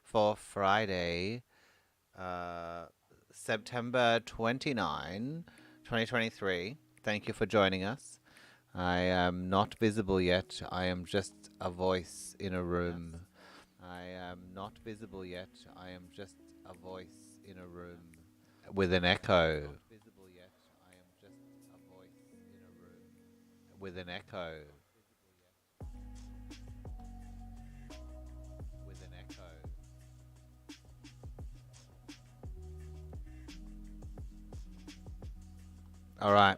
For Friday, uh, September 29, 2023. Thank you for joining us. I am not visible yet. I am just a voice in a room. I am not visible yet. I am just a voice in a room with an echo. With an echo. With an echo. All right.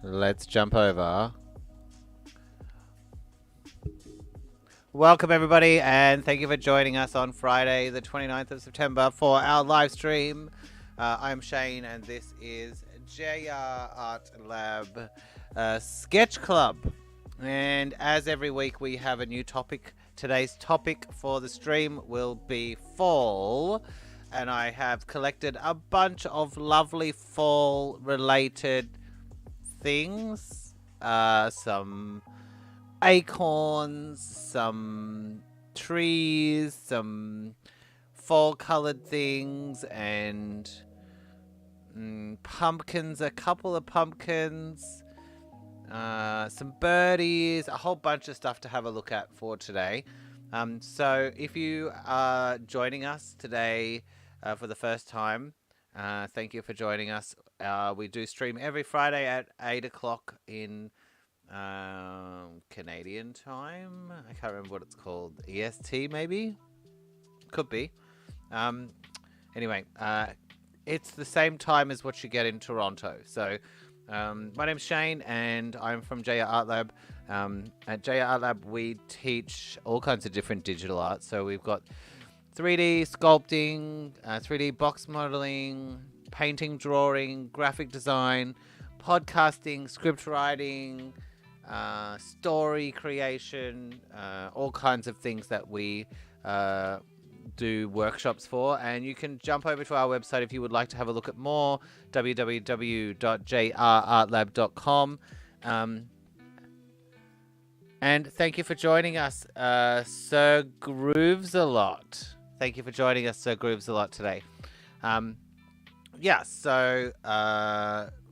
Let's jump over. Welcome, everybody, and thank you for joining us on Friday, the 29th of September, for our live stream. I'm Shane, and this is JR Art Lab Sketch Club. And as every week, we have a new topic. Today's topic for the stream will be fall. And I have collected a bunch of lovely fall-related things. Some acorns, some trees, some fall-colored things, and pumpkins, a couple of pumpkins, some birdies, a whole bunch of stuff to have a look at for today. So if you are joining us today for the first time, thank you for joining us. We do stream every Friday at 8 o'clock in Canadian time. I can't remember what it's called. EST maybe? Could be. Anyway, it's the same time as what you get in Toronto. So my name's Shane, and I'm from JR Art Lab. At JR Art Lab, we teach all kinds of different digital art. So we've got 3D sculpting, 3D box modeling, painting, drawing, graphic design, podcasting, script writing, story creation, all kinds of things that we do workshops for. And you can jump over to our website if you would like to have a look at more, www.jrartlab.com. And thank you for joining us, Sir Grooves a lot. Thank you for joining us, Sir Grooves a lot today. So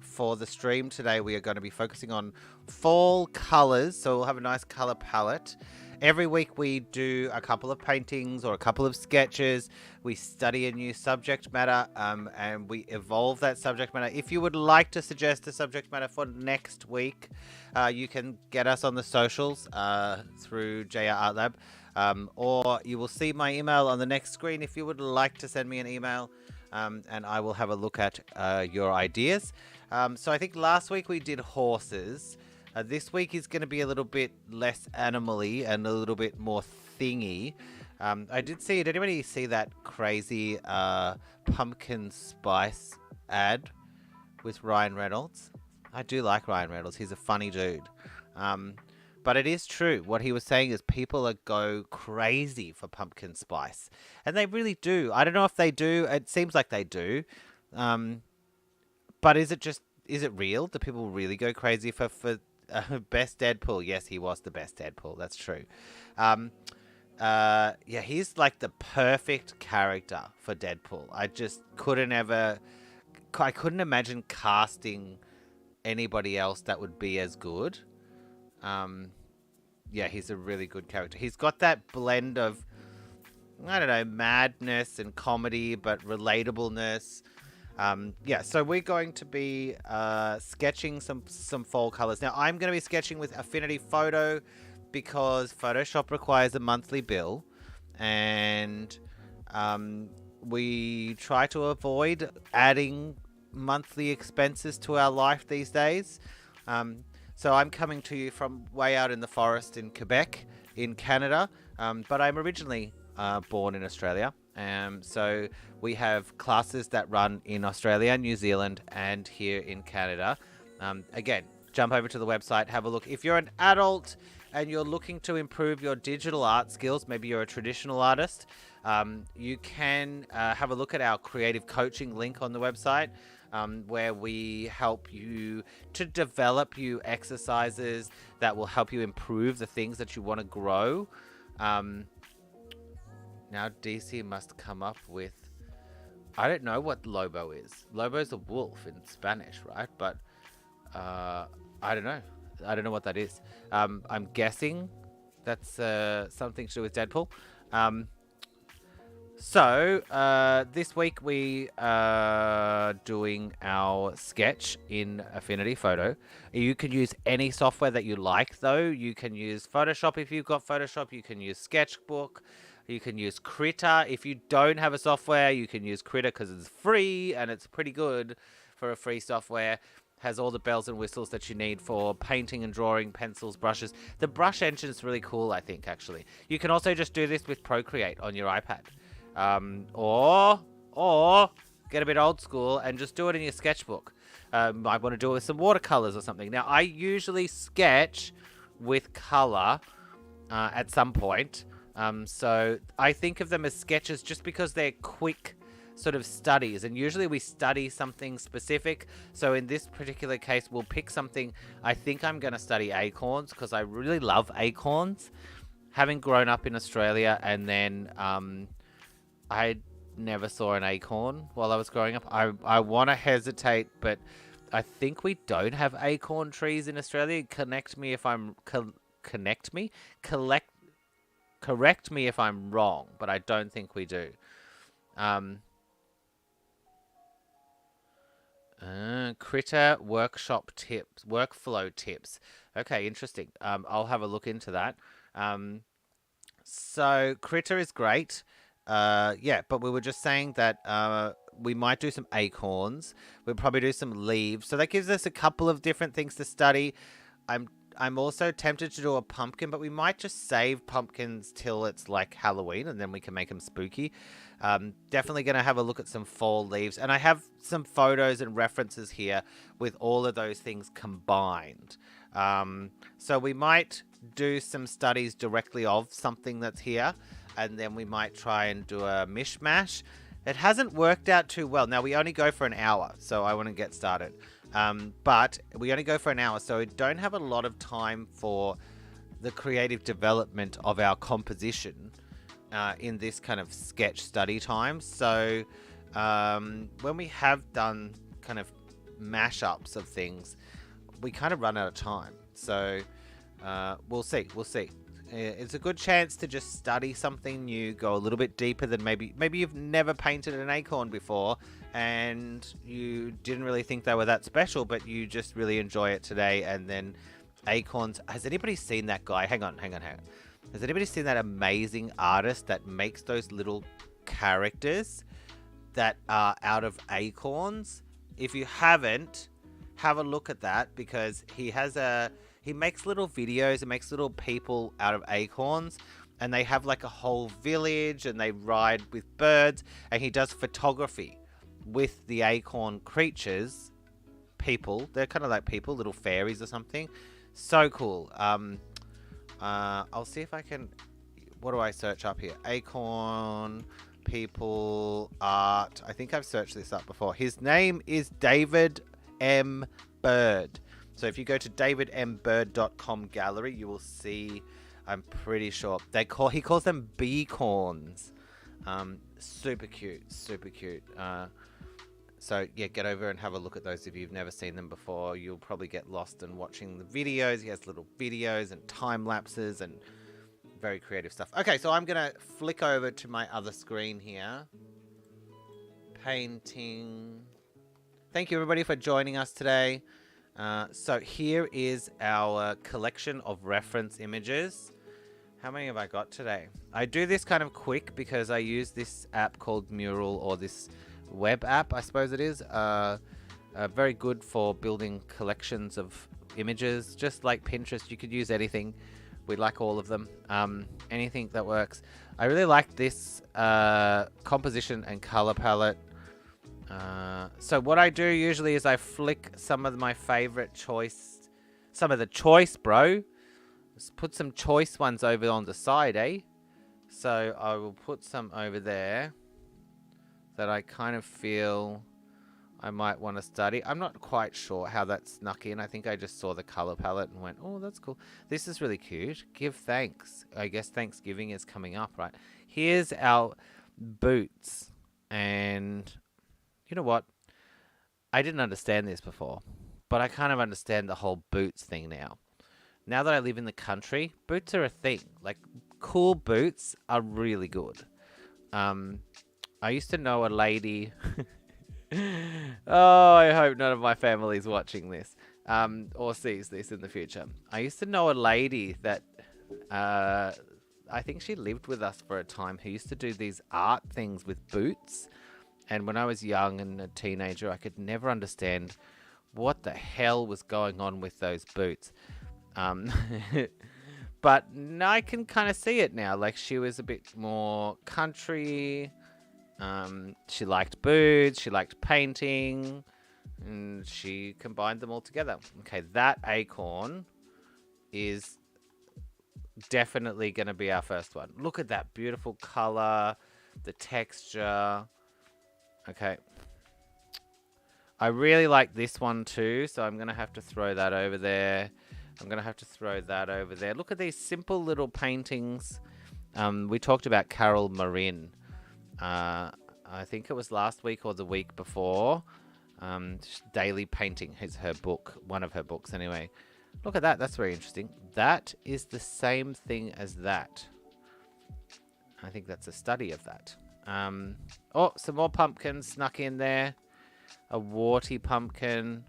for the stream today, we are going to be focusing on fall colors. So we'll have a nice color palette. Every week we do a couple of paintings or a couple of sketches. We study a new subject matter and we evolve that subject matter. If you would like to suggest a subject matter for next week, you can get us on the socials through JR Art Lab. Or you will see my email on the next screen if you would like to send me an email, and I will have a look at your ideas. So I think last week we did horses. This week is going to be a little bit less animal-y and a little bit more thingy. Did anybody see that crazy pumpkin spice ad with Ryan Reynolds? I do like Ryan Reynolds. He's a funny dude. But it is true. What he was saying is people go crazy for pumpkin spice. And they really do. I don't know if they do. It seems like they do. But is it real? Do people really go crazy for best Deadpool? Yes, he was the best Deadpool. That's true. He's like the perfect character for Deadpool. I couldn't imagine casting anybody else that would be as good. He's a really good character. He's got that blend of, I don't know, madness and comedy, but relatableness. So we're going to be sketching some fall colors. Now, I'm going to be sketching with Affinity Photo because Photoshop requires a monthly bill, and we try to avoid adding monthly expenses to our life these days. So I'm coming to you from way out in the forest in Quebec, in Canada, but I'm originally born in Australia. So we have classes that run in Australia, New Zealand, and here in Canada. Again, jump over to the website, have a look. If you're an adult and you're looking to improve your digital art skills, maybe you're a traditional artist, you can have a look at our creative coaching link on the website. Where we help you to develop you exercises that will help you improve the things that you want to grow. Now DC must come up with... I don't know what lobo is. Lobo's a wolf in Spanish, right? But I don't know. I don't know what that is. I'm guessing that's something to do with Deadpool. This week we are doing our sketch in Affinity Photo. You can use any software that you like, though. You can use Photoshop if you've got Photoshop. You can use Sketchbook. You can use Critter. If you don't have a software, you can use Critter because it's free and it's pretty good for a free software. Has all the bells and whistles that you need for painting and drawing, pencils, brushes. The brush engine is really cool, I think, actually. You can also just do this with Procreate on your iPad. Or get a bit old school and just do it in your sketchbook. I want to do it with some watercolors or something. Now, I usually sketch with color at some point. So I think of them as sketches just because they're quick sort of studies, and usually we study something specific. So in this particular case, we'll pick something. I think I'm going to study acorns because I really love acorns. Having grown up in Australia, and then I never saw an acorn while I was growing up. I want to hesitate, but I think we don't have acorn trees in Australia. Correct me if I'm wrong, but I don't think we do. Critter workflow tips. Okay, interesting. I'll have a look into that. So Critter is great. Yeah, but we were just saying that we might do some acorns. We'll probably do some leaves. So that gives us a couple of different things to study. I'm also tempted to do a pumpkin, but we might just save pumpkins till it's like Halloween, and then we can make them spooky. Definitely going to have a look at some fall leaves. And I have some photos and references here with all of those things combined. So we might do some studies directly of something that's here, and then we might try and do a mishmash. It hasn't worked out too well. Now, we only go for an hour, so I want to get started. But we only go for an hour, so we don't have a lot of time for the creative development of our composition in this kind of sketch study time. So when we have done kind of mashups of things, we kind of run out of time. So we'll see. It's a good chance to just study something new, go a little bit deeper than maybe you've never painted an acorn before and you didn't really think they were that special, but you just really enjoy it today. And then acorns, has anybody seen that guy? Hang on. Has anybody seen that amazing artist that makes those little characters that are out of acorns? If you haven't, have a look at that, because he makes little videos and makes little people out of acorns, and they have like a whole village and they ride with birds, and he does photography with the acorn creatures, people. They're kind of like people, little fairies or something. So cool. I'll see if I can, what do I search up here? Acorn, people, art. I think I've searched this up before. His name is David M. Bird. So if you go to davidmbird.com gallery, you will see, I'm pretty sure, he calls them beacorns. Super cute. So yeah, get over and have a look at those if you've never seen them before. You'll probably get lost in watching the videos. He has little videos and time lapses and very creative stuff. Okay, so I'm going to flick over to my other screen here. Painting. Thank you everybody for joining us today. So here is our collection of reference images. How many have I got today? I do this kind of quick because I use this app called Mural, or this web app, I suppose it is. Very good for building collections of images, just like Pinterest. You could use anything. We like all of them. Anything that works. I really like this composition and color palette. So what I do usually is I flick some of my favorite choice, some of the choice, bro. Let's put some choice ones over on the side, eh? So I will put some over there that I kind of feel I might want to study. I'm not quite sure how that snuck in. I think I just saw the color palette and went, oh, that's cool. This is really cute. Give thanks. I guess Thanksgiving is coming up, right? Here's our boots. And you know what? I didn't understand this before, but I kind of understand the whole boots thing now. Now that I live in the country, boots are a thing. Like, cool boots are really good. I used to know a lady. Oh, I hope none of my family's watching this, or sees this in the future. I used to know a lady that, I think she lived with us for a time, who used to do these art things with boots. And when I was young and a teenager, I could never understand what the hell was going on with those boots. But I can kind of see it now. Like, she was a bit more country. She liked boots. She liked painting. And she combined them all together. Okay, that acorn is definitely going to be our first one. Look at that beautiful color, the texture. Okay. I really like this one too, so I'm going to have to throw that over there. I'm going to have to throw that over there. Look at these simple little paintings. We talked about Carol Marin. I think it was last week or the week before. Daily Painting is her book, one of her books anyway. Look at that. That's very interesting. That is the same thing as that. I think that's a study of that. Oh, some more pumpkins snuck in there. A warty pumpkin.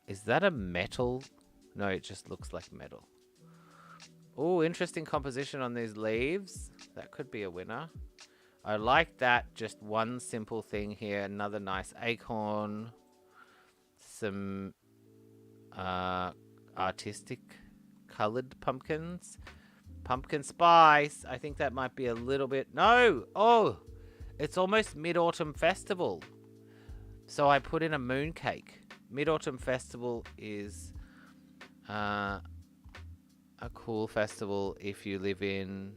Is that a metal? No, it just looks like metal. Oh, interesting composition on these leaves. That could be a winner. I like that. Just one simple thing here. Another nice acorn. Some artistic colored pumpkins. Pumpkin spice. I think that might be a little bit... No! Oh! It's almost Mid-Autumn Festival. So I put in a mooncake. Mid-Autumn Festival is a cool festival if you live in,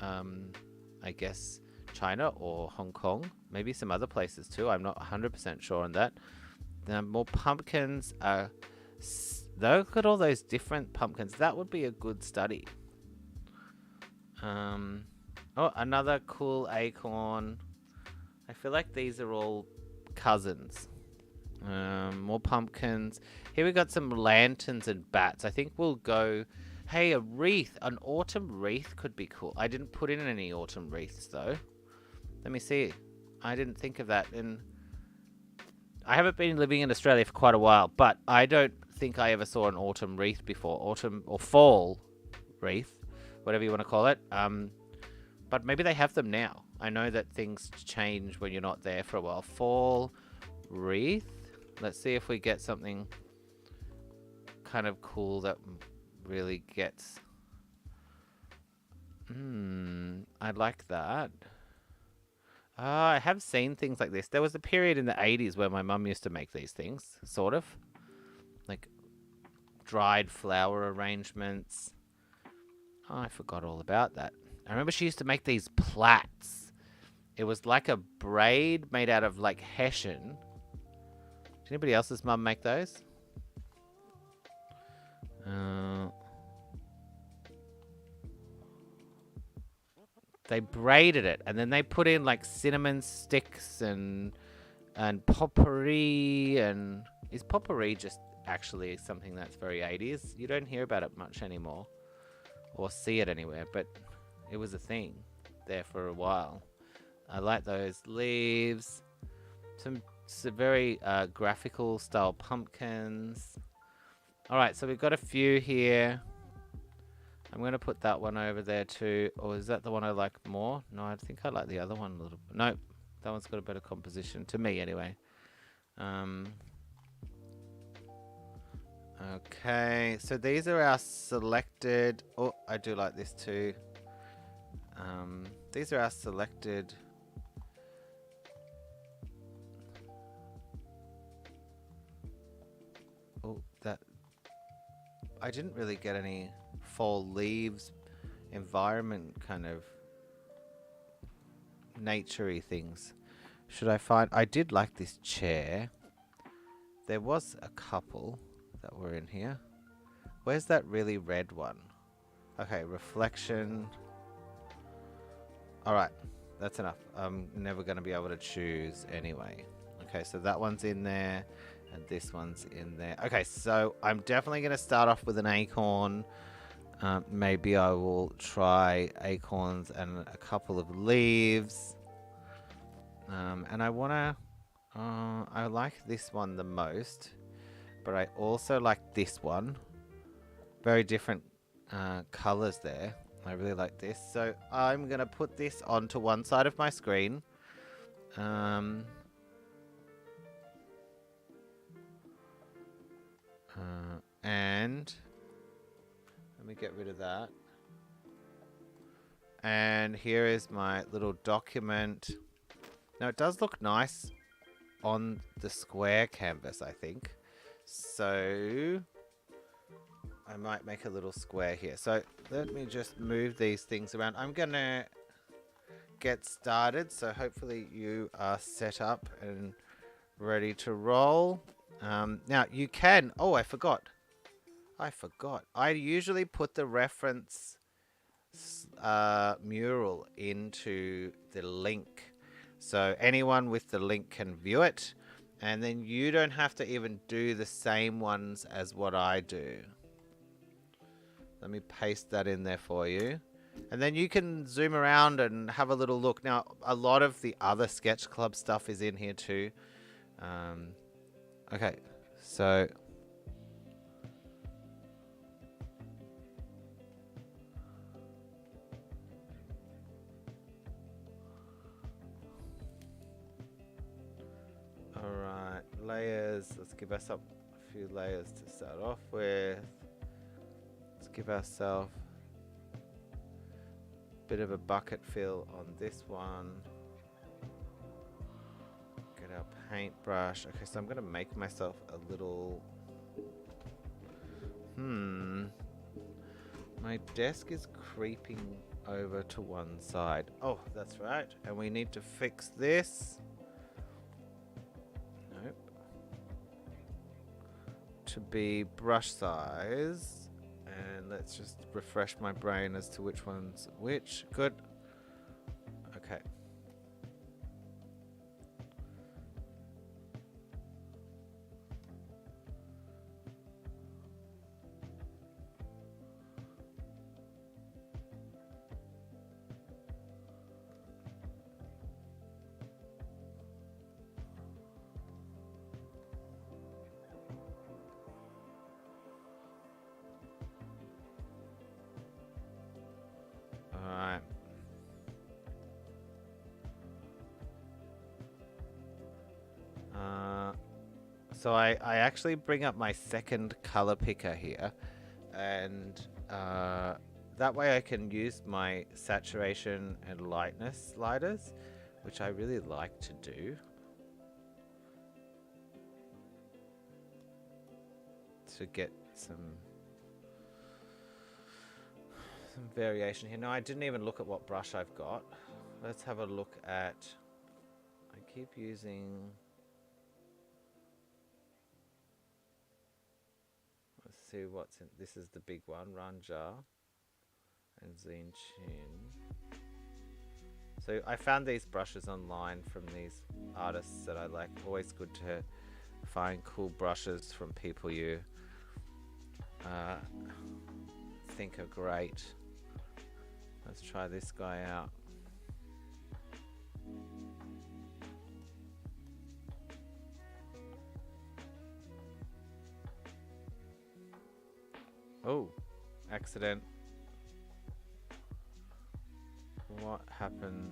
I guess, China or Hong Kong. Maybe some other places too. I'm not 100% sure on that. The more pumpkins are... Look at all those different pumpkins. That would be a good study. Oh, another cool acorn. I feel like these are all cousins. More pumpkins. Here we got some lanterns and bats. I think we'll go... Hey, a wreath. An autumn wreath could be cool. I didn't put in any autumn wreaths, though. Let me see. I didn't think of that. And I haven't been living in Australia for quite a while, but I don't think I ever saw an autumn wreath before. Autumn or fall wreath, whatever you want to call it. But maybe they have them now. I know that things change when you're not there for a while. Fall wreath. Let's see if we get something kind of cool that really gets... I like that. I have seen things like this. There was a period in the 80s where my mum used to make these things, sort of. Like dried flower arrangements. Oh, I forgot all about that. I remember she used to make these plaits. It was like a braid made out of like hessian. Did anybody else's mum make those? They braided it and then they put in like cinnamon sticks and potpourri. And is potpourri just actually something that's very 80s? You don't hear about it much anymore or see it anywhere, but it was a thing there for a while. I like those leaves. Some very graphical style pumpkins. All right, so we've got a few here. I'm going to put that one over there too. Or is that the one I like more? No, I think I like the other one a little bit. No, that one's got a better composition, to me anyway. Okay, so these are our selected... Oh, I do like this too. These are our selected... Oh, that... I didn't really get any fall leaves, environment kind of nature-y things. should I find? I did like this chair. There was a couple that were in here. Where's that really red one? Okay, reflection. Alright, that's enough. I'm never going to be able to choose anyway. Okay, so that one's in there, and this one's in there. Okay, so I'm definitely going to start off with an acorn. Maybe I will try acorns and a couple of leaves. And I want to... I like this one the most, but I also like this one. Very different colors there. I really like this. So I'm going to put this onto one side of my screen. And let me get rid of that. And here is my little document. Now it does look nice on the square canvas, I think. So I might make a little square here. So let me just move these things around. I'm going to get started. So hopefully you are set up and ready to roll. Now you can... Oh, I forgot. I usually put the reference mural into the link. So anyone with the link can view it. And then you don't have to even do the same ones as what I do. Let me paste that in there for you. And then you can zoom around and have a little look. Now, a lot of the other SketchClub stuff is in here too. Okay, so... Alright, layers. Let's give ourselves a few layers to start off with. Let's give ourselves a bit of a bucket fill on this one. Get our paintbrush. Okay, so I'm going to make myself a little... My desk is creeping over to one side. Oh, that's right. And we need to fix this. Nope. To be brush size. And let's just refresh my brain as to which one's which. Good. Okay. Alright. So I actually bring up my second color picker here, and that way I can use my saturation and lightness sliders, which I really like to do. To get some variation here. No, I didn't even look at what brush I've got. Let's have a look at... I keep using... Let's see what's in... This is the big one, Ranja and Zine Chin. So I found these brushes online from these artists that I like. Always good to find cool brushes from people you think are great. Let's try this guy out. Oh, accident. What happened?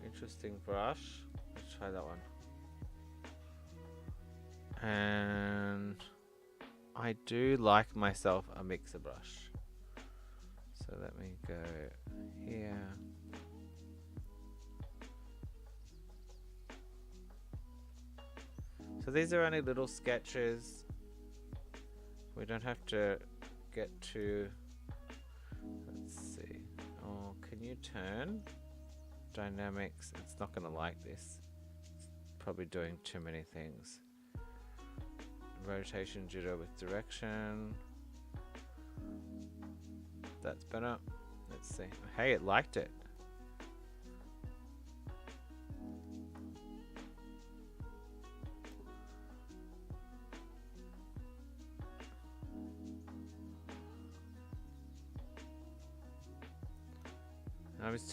Interesting brush. Let's try that one. And I do like myself a mixer brush. So let me go here. So these are only little sketches. We don't have to get too... Let's see. Oh, can you turn? Dynamics. It's not going to like this. It's probably doing too many things. Rotation jitter with direction. That's better. Let's see. Hey, it liked it.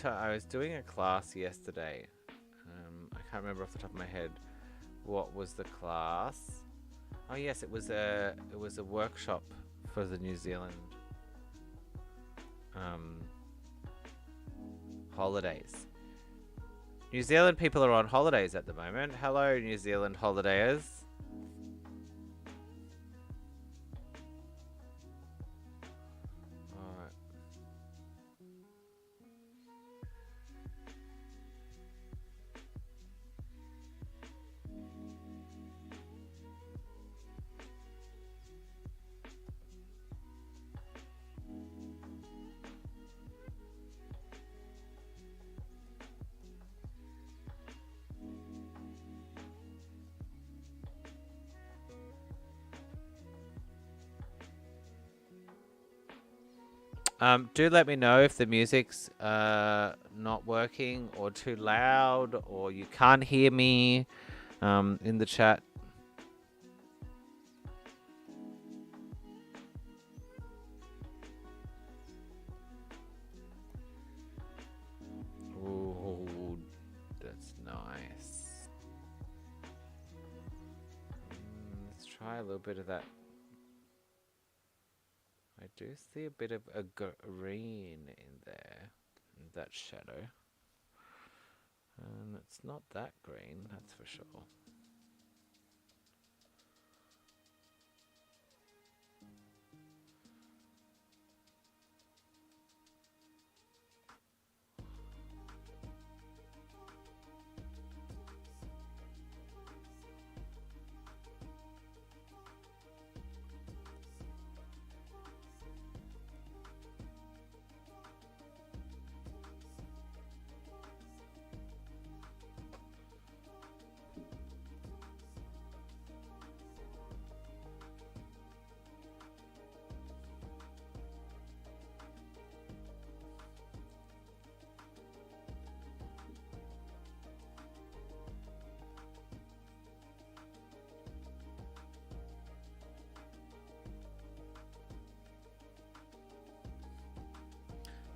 I was doing a class yesterday. I can't remember off the top of my head what was the class. Oh yes, it was a workshop for the New Zealand holidays. New Zealand people are on holidays at the moment. Hello, New Zealand holidayers. Do let me know if the music's not working or too loud or you can't hear me in the chat. Ooh, that's nice. Let's try a little bit of that. I do see a bit of a green in there, in that shadow. And it's not that green, that's for sure.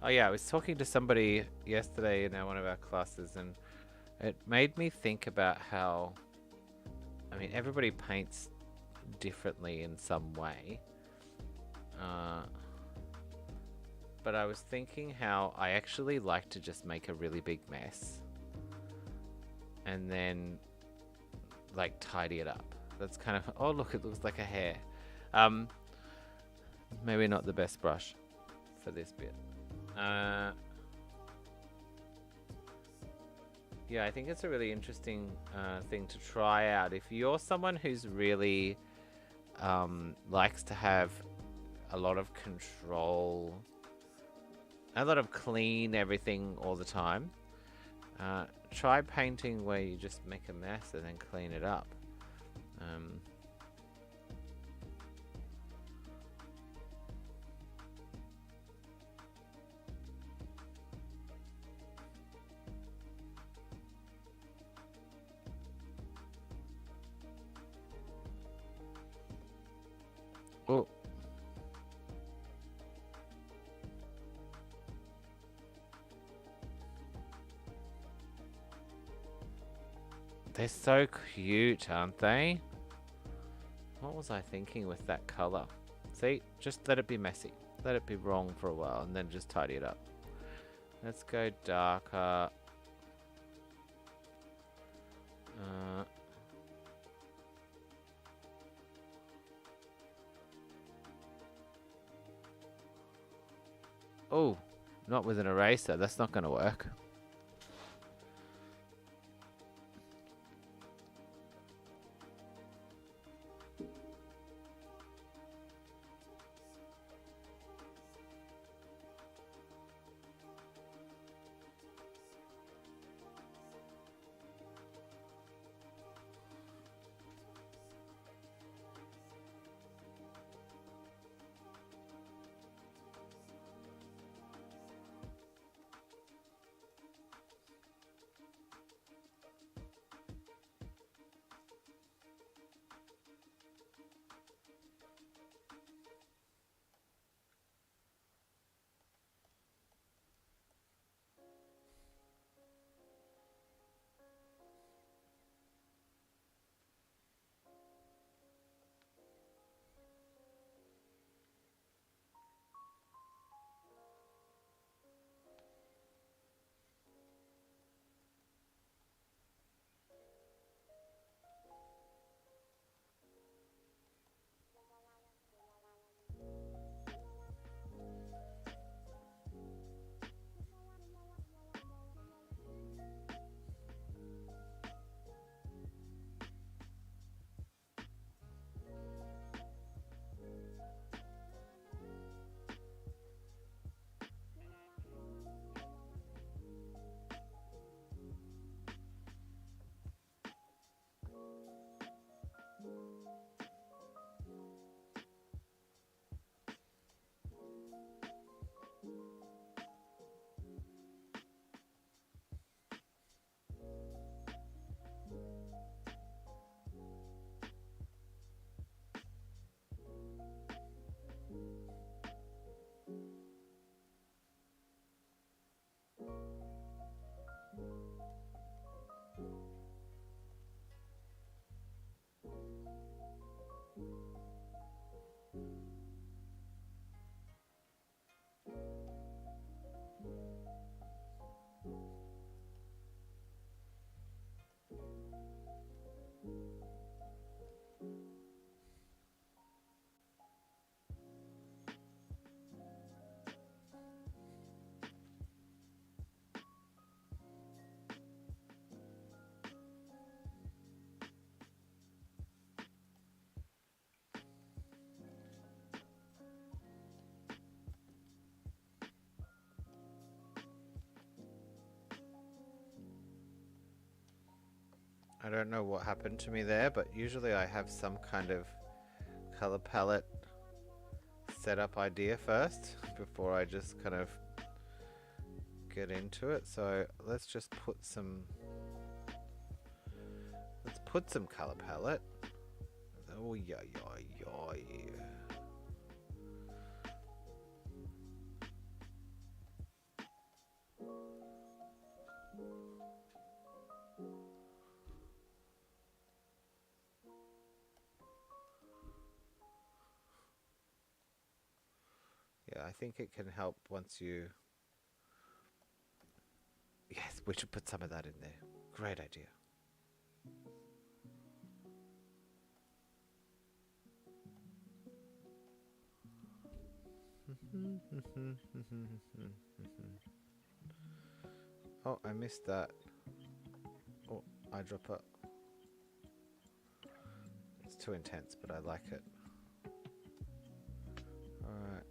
Oh yeah, I was talking to somebody yesterday in one of our classes, and it made me think about how, I mean, everybody paints differently in some way. But I was thinking how I actually like to just make a really big mess and then like tidy it up. That's kind of, oh look, it looks like a hair. Maybe not the best brush for this bit. Yeah, I think it's a really interesting thing to try out. If you're someone who's really likes to have a lot of control, a lot of clean everything all the time, try painting where you just make a mess and then clean it up. Oh. They're so cute, aren't they? What was I thinking with that color? See, just let it be messy. Let it be wrong for a while and then just tidy it up. Let's go darker. Oh, not with an eraser. That's not going to work. I don't know what happened to me there, but usually I have some kind of color palette setup idea first before I just kind of get into it. So let's just put some color palette. Oh yeah, yeah, yeah. Yeah, I think it can help once you... Yes, we should put some of that in there. Great idea. Oh, I missed that. Oh, eyedropper. It's too intense, but I like it. Alright.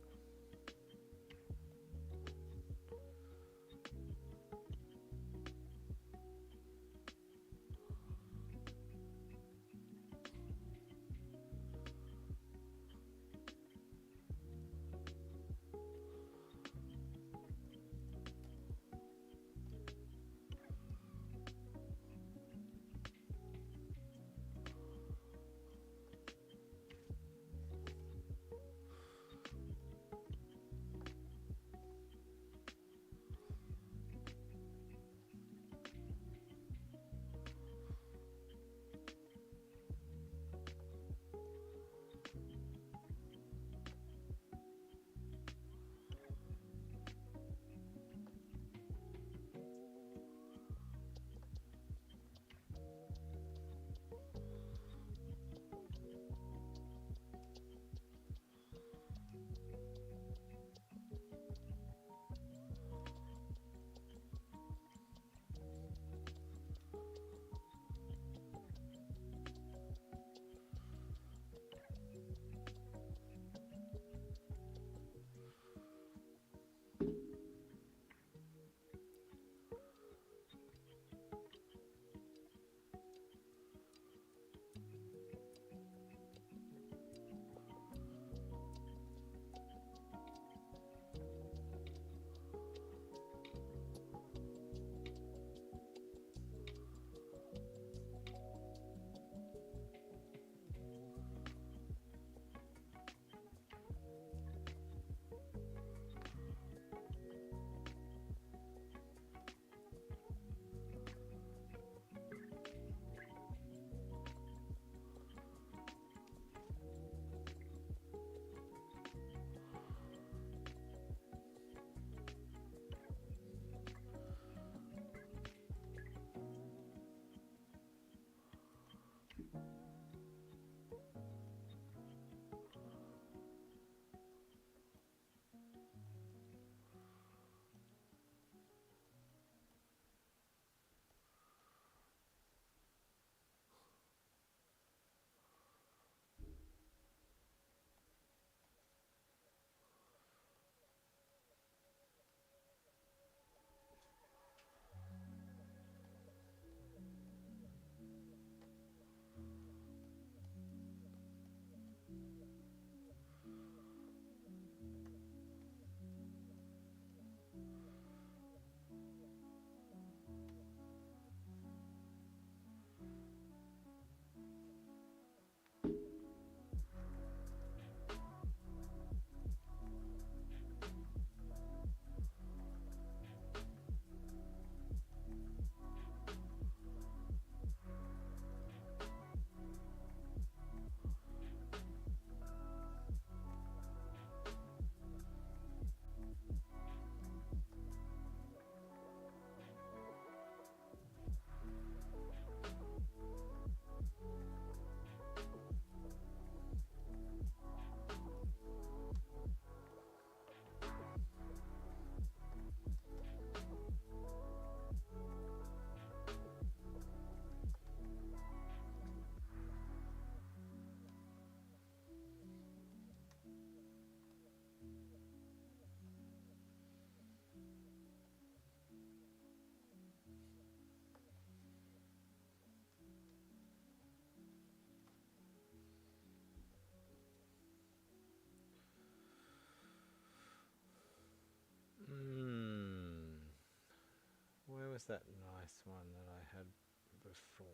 Where's that nice one that I had before?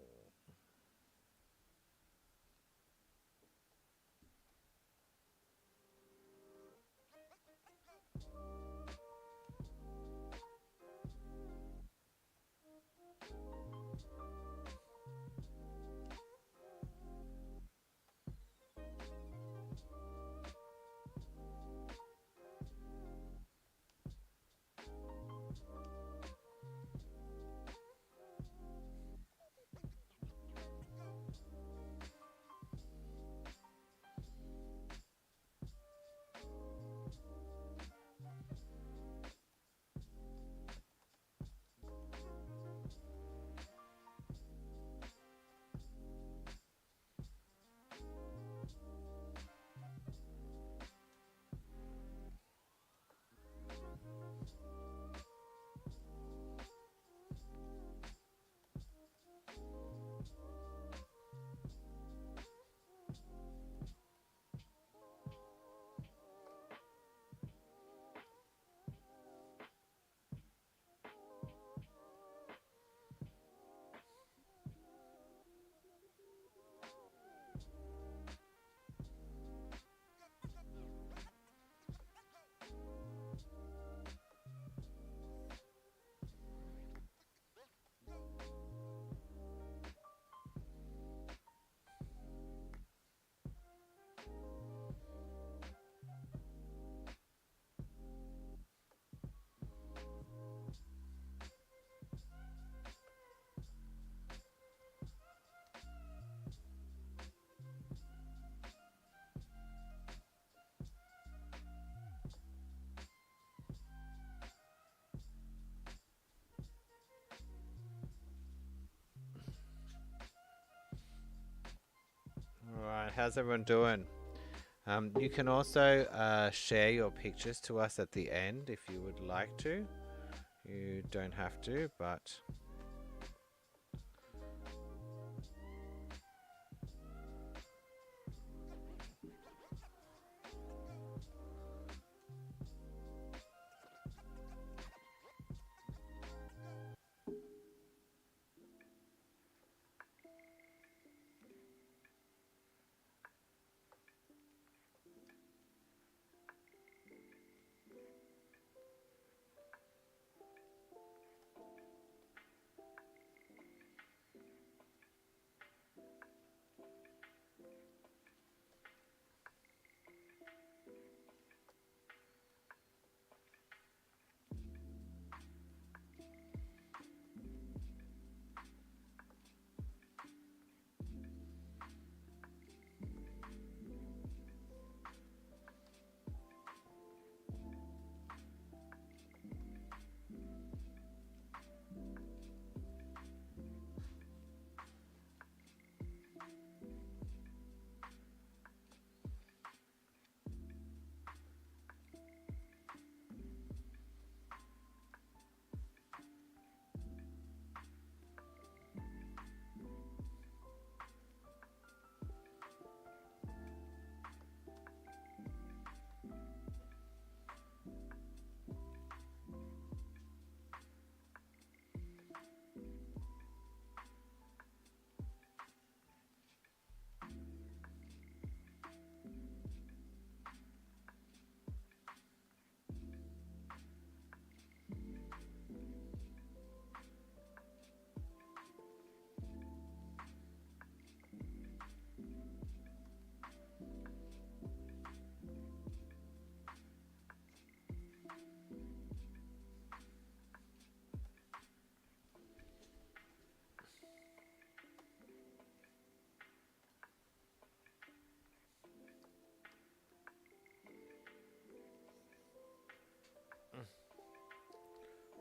Alright, how's everyone doing? You can also share your pictures to us at the end if you would like to. You don't have to, but...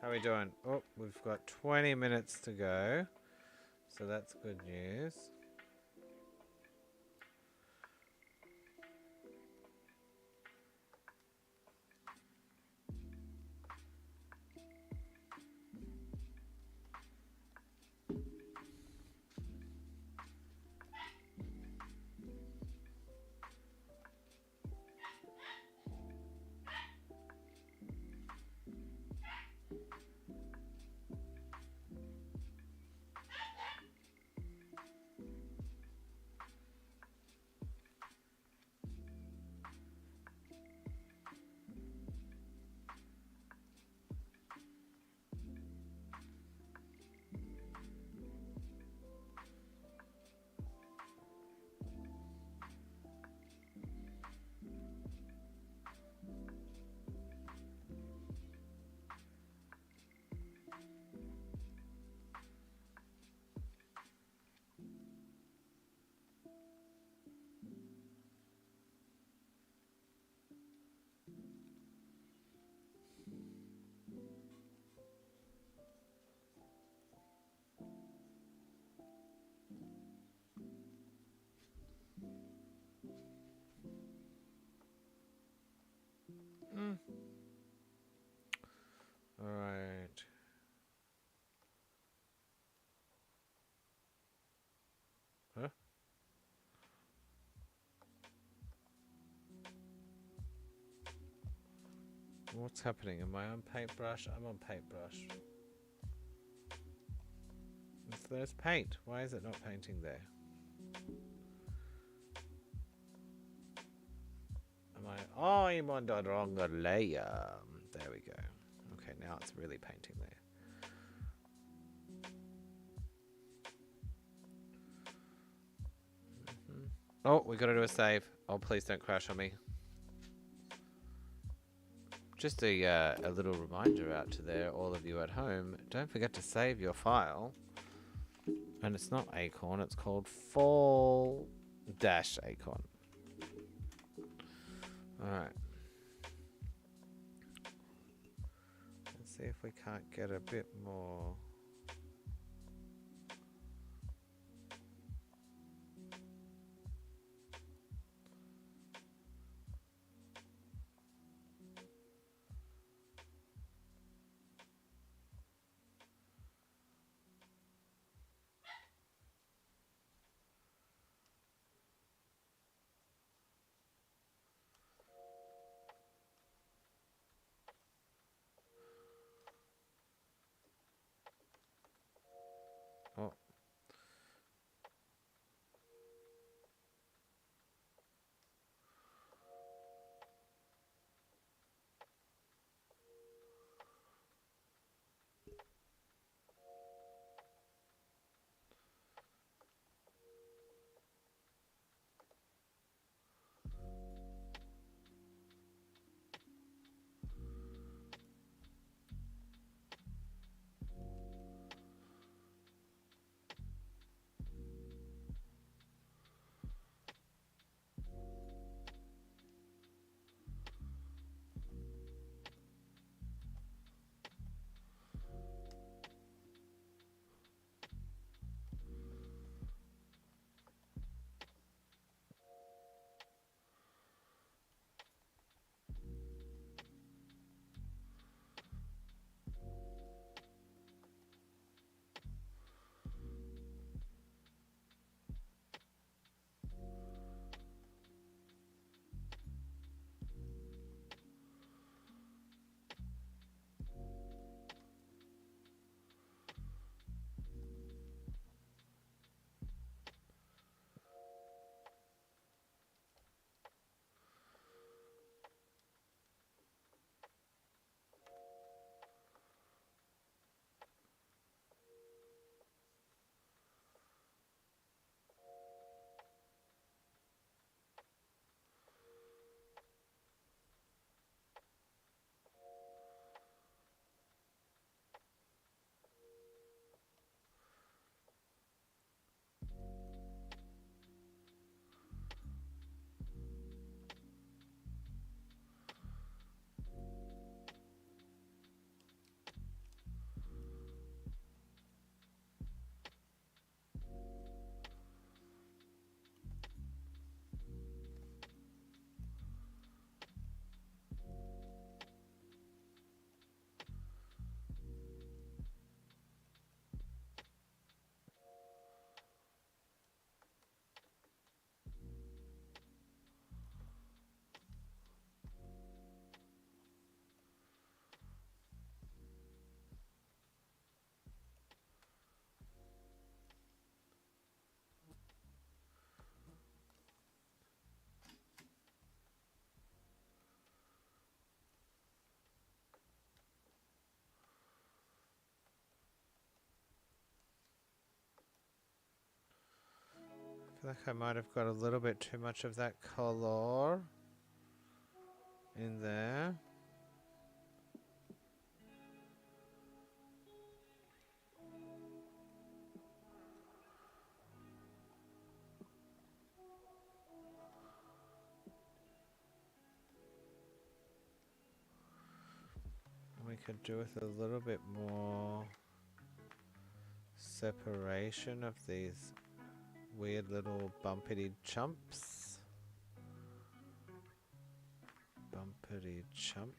How are we doing? Oh, we've got 20 minutes to go, so that's good news. Huh? What's happening? Am I on paintbrush? I'm on paintbrush. If there's paint, why is it not painting there? I'm on the wrong layer. There we go. Okay, now it's really painting there. Oh, we gotta do a save. Oh, please don't crash on me. Just a little reminder out to there, all of you at home. Don't forget to save your file. And it's not Acorn, it's called Fall-Acorn. Alright. Let's see if we can't get a bit more. Oh. I feel like I might have got a little bit too much of that color in there. We could do with a little bit more separation of these weird little bumpity chumps. Bumpity chump.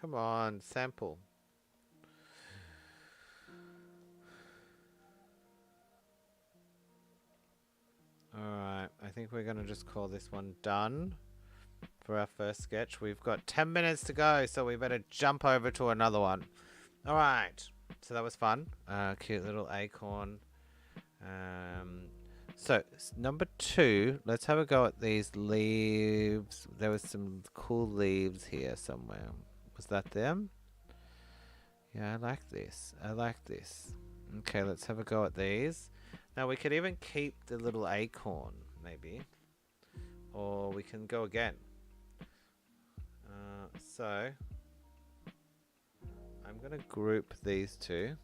Come on, sample. Alright, I think we're going to just call this one done for our first sketch. We've got 10 minutes to go, so we better jump over to another one. Alright, so that was fun. Cute little acorn. So, number 2, let's have a go at these leaves. There was some cool leaves here somewhere. Was that them? Yeah, I like this. I like this. Okay, let's have a go at these. Now, we could even keep the little acorn, maybe. Or we can go again. So, I'm going to group these two.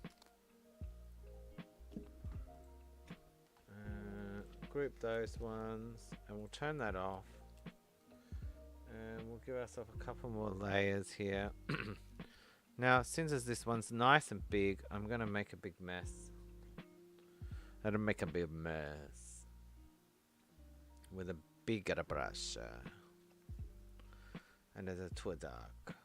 Group those ones, and we'll turn that off. And we'll give ourselves a couple more layers here. Now, since this one's nice and big, I'm going to make a big mess. I'm going to make a big mess with a bigger brush. And there's a too dark.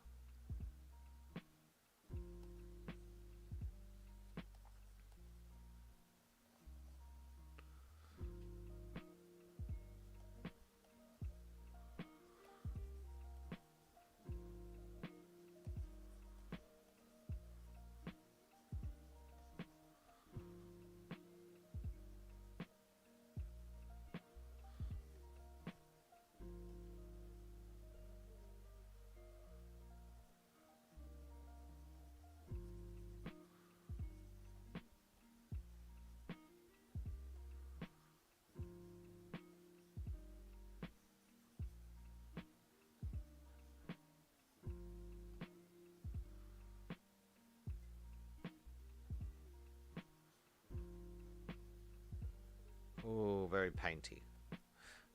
Ooh, very painty.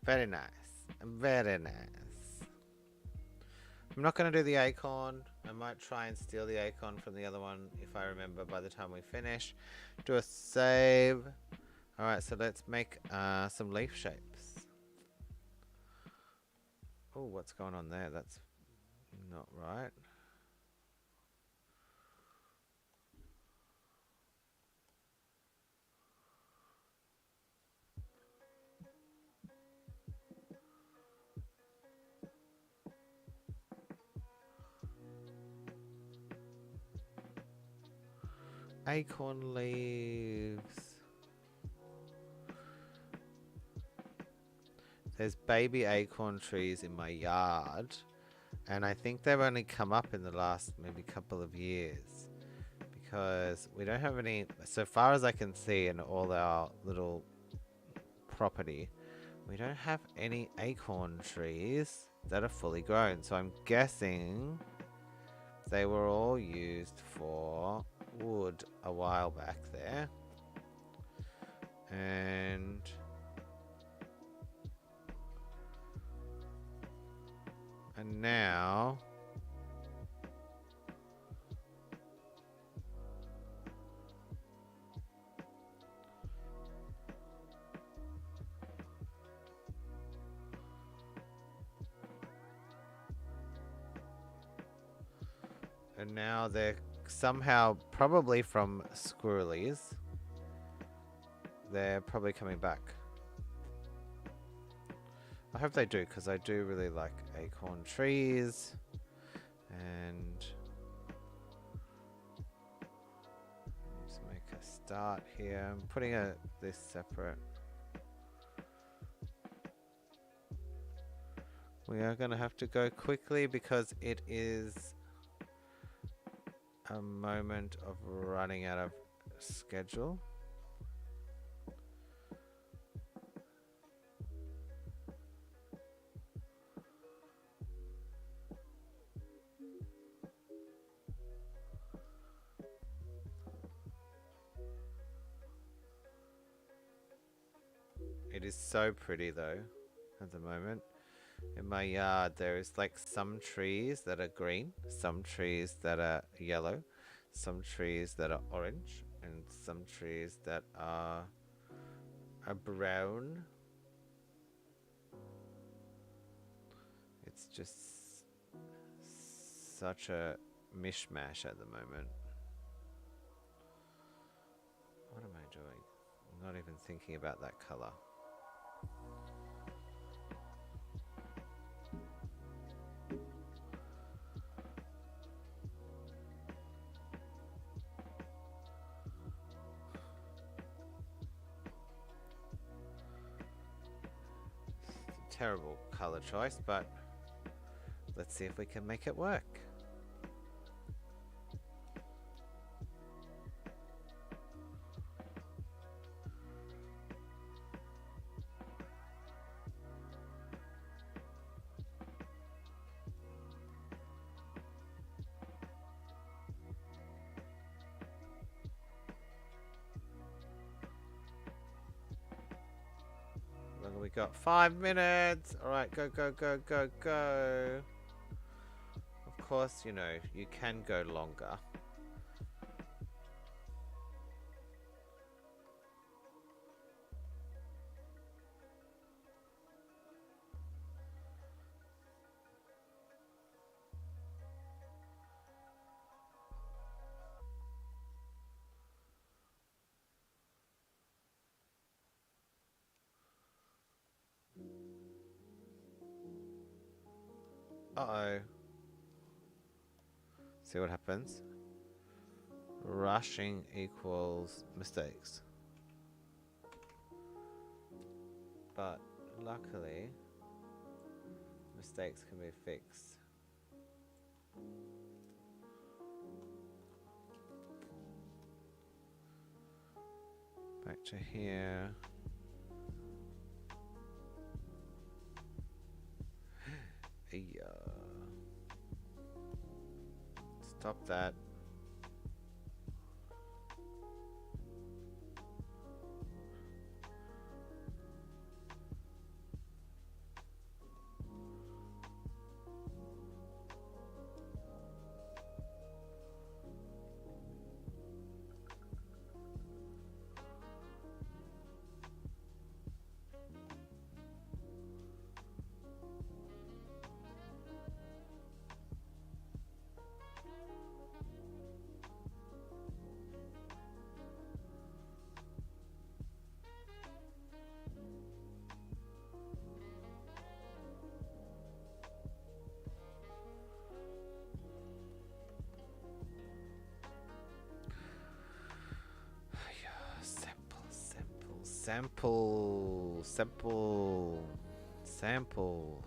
Very nice. Very nice. I'm not going to do the acorn. I might try and steal the acorn from the other one if I remember by the time we finish. Do a save. Alright, so let's make some leaf shapes. Oh, what's going on there? That's not right. Acorn leaves. There's baby acorn trees in my yard, and I think they've only come up in the last maybe couple of years because we don't have any, so far as I can see in all our little property, we don't have any acorn trees that are fully grown. So I'm guessing they were all used for wood a while back there. And now they're somehow, probably from squirrelies, they're probably coming back. I hope they do, because I do really like acorn trees. And let's make a start here. I'm putting this separate. We are going to have to go quickly because it is a moment of running out of schedule. It is so pretty though at the moment. In my yard there is like some trees that are green, some trees that are yellow, some trees that are orange, and some trees that are brown. It's just such a mishmash at the moment. What am I doing? I'm not even thinking about that color. Terrible color choice, but let's see if we can make it work. We got 5 minutes. All right, go, go, go, go, go. Of course, you know, you can go longer. Uh-oh. See what happens. Rushing equals mistakes. But luckily, mistakes can be fixed. Back to here. Yeah. Stop that. Sample, sample, sample.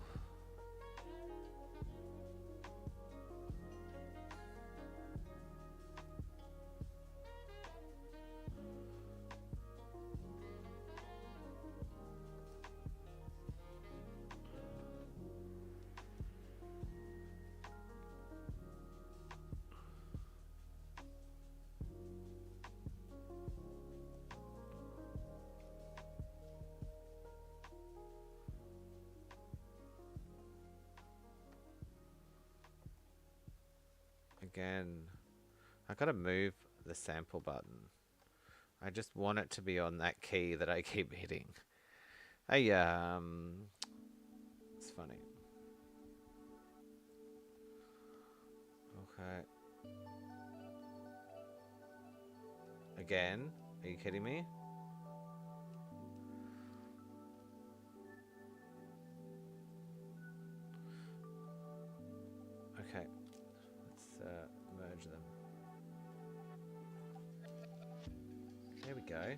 Again, I gotta move the sample button. I just want it to be on that key that I keep hitting. Hey, it's funny. Okay. Again? Are you kidding me? Okay. Let's merge them. There we go.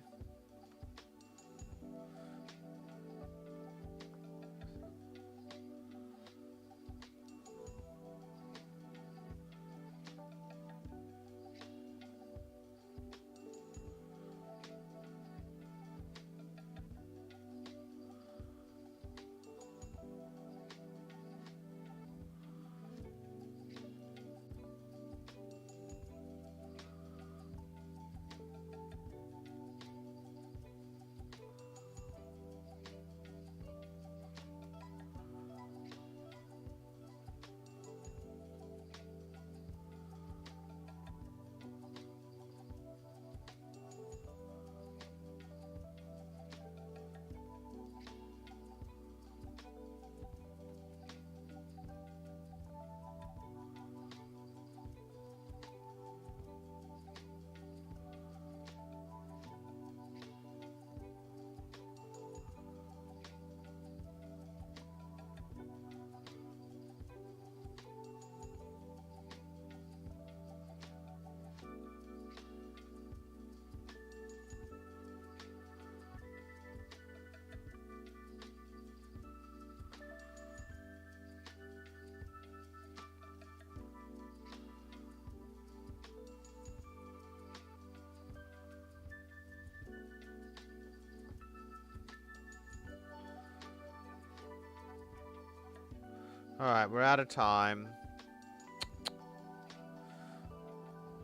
Alright, we're out of time.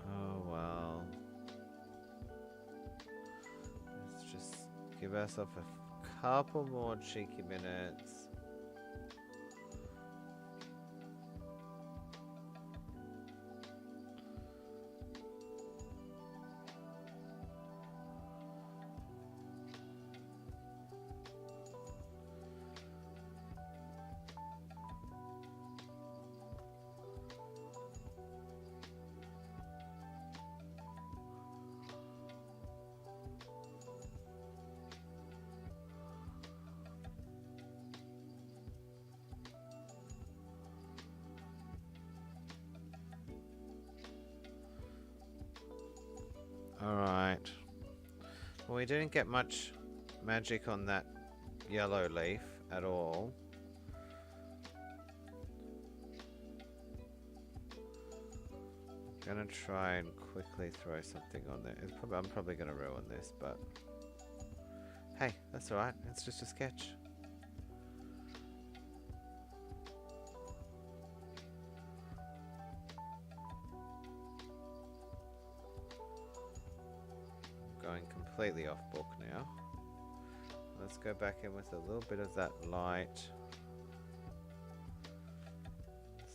Oh, well. Let's just give ourselves a couple more cheeky minutes. Alright. Well, we didn't get much magic on that yellow leaf at all. I'm gonna try and quickly throw something on there. I'm probably gonna ruin this, but hey, that's alright. It's just a sketch. Going completely off book now. Let's go back in with a little bit of that light.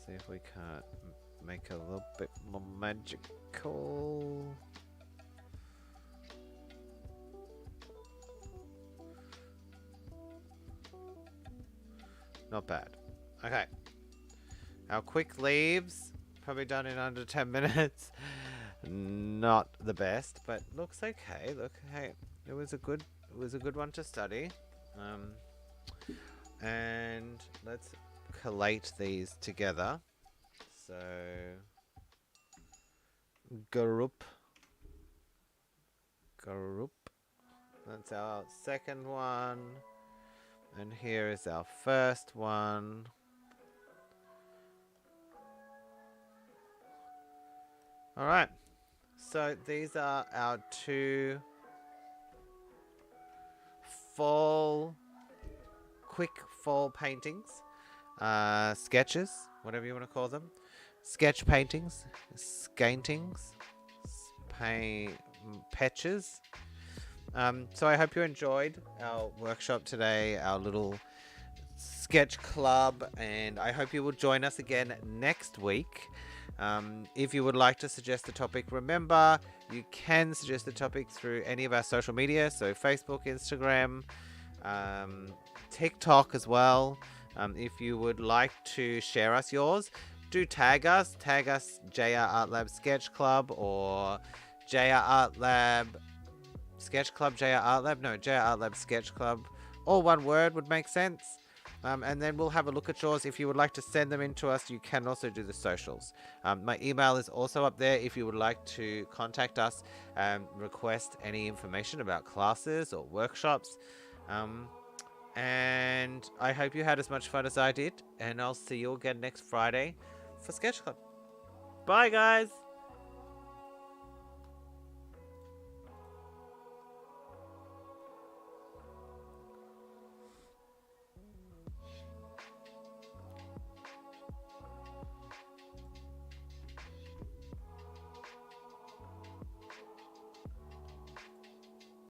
See if we can't make a little bit more magical. Not bad. Okay. Our quick leaves, probably done in under 10 minutes. Not the best, but looks okay. Look, hey, it was a good one to study. And let's collate these together. So group. That's our second one. And here is our first one. All right. So these are our two quick fall paintings, sketches, whatever you want to call them, sketch paintings, skaintings, patches. So I hope you enjoyed our workshop today, our little sketch club, and I hope you will join us again next week. If you would like to suggest a topic, remember you can suggest a topic through any of our social media, so Facebook, Instagram, TikTok as well. If you would like to share us yours, do tag us JR Art Lab Sketch Club or JR Art Lab SketchClub JR Art Lab. No, JR Art Lab Sketch Club. All one word would make sense. And then we'll have a look at yours. If you would like to send them in to us, you can also do the socials. My email is also up there if you would like to contact us and request any information about classes or workshops. And I hope you had as much fun as I did. And I'll see you again next Friday for Sketch Club. Bye, guys!